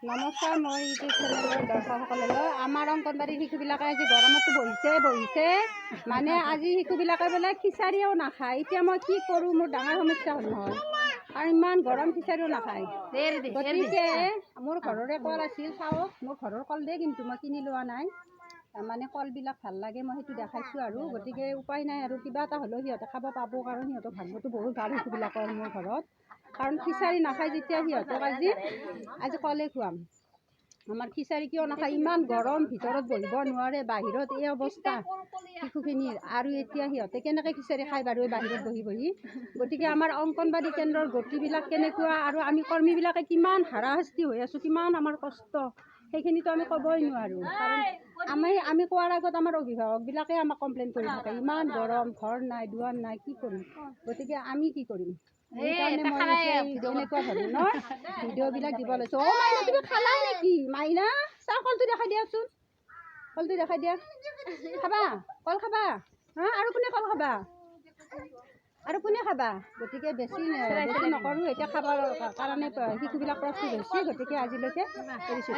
নমস্কাৰ, মই ইউটিউব চেনেলৰ দৰ্শকসকললৈ। আমাৰ অংগনবাড়ীৰ শিশুবিলাকে আজি গৰমতো বহিছে মানে আজি শিশুবিলাকে বোলে খিচাৰিও নাখায়। এতিয়া মই কি কৰোঁ, মোৰ ডাঙৰ সমস্যা হ'ল নহয়, আৰু ইমান গৰম খিচাৰিও নাখায়। গতিকে মোৰ ঘৰৰে কল আছিল, চাওক মোৰ ঘৰৰ কল দেই, কিন্তু মই কিনি লোৱা নাই। মানে কলবিলাক ভাল লাগে, মই সেইটো দেখাইছোঁ আৰু। গতিকে উপায় নাই আৰু, কিবা এটা হ'লেও সিহঁতে খাব পাব, কাৰণ সিহঁতৰ ভাগ্যটো বহুত ভাল শিশুবিলাকৰ মোৰ ঘৰত। কাৰণ খিচাৰি নাখায় যেতিয়া সিহঁতক আজি কলে খুৱাম। আমাৰ খিচাৰি কিয় নাখায়, ইমান গৰম, ভিতৰত বহিব নোৱাৰে, বাহিৰত এই অৱস্থা শিশুখিনিৰ, আৰু এতিয়া সিহঁতে কেনেকৈ খিচাৰি খায় বাৰু বাহিৰত বহি বহি। গতিকে আমাৰ অংগনবাড়ী কেন্দ্ৰৰ গতিবিলাক কেনেকুৱা, আৰু আমি কৰ্মীবিলাকে কিমান হাৰাশাস্তি হৈ আছোঁ, কিমান আমাৰ কষ্ট, সেইখিনিতো আমি ক'বই নোৱাৰোঁ। কাৰণ আমি কোৱাৰ আগত আমাৰ অভিভাৱকবিলাকে আমাক কমপ্লেইন কৰি থাকে, ইমান গৰম, ঘৰ নাই, দুৱাৰ নাই, কি কৰিম। গতিকে আমি কি কৰিম, সেইকাৰণে মই এনেকুৱা ধৰণৰ ভিডিঅ'বিলাক দিব লৈছোঁ। অ' মাইনা, তুমি খালাই নেকি? মাইনা চাহ, কলটো দেখাই দিয়াচোন, কলটো দেখাই দিয়া। খাবা কল, খাবা হা? আৰু কোনে কল খাবা, আৰু কোনে খাবা? গতিকে বেছি নকৰোঁ, এতিয়া খাবৰ কাৰণে শিশুবিলাক প্ৰস্তুত হৈছে। গতিকে আজিলৈকে এৰিছোঁ।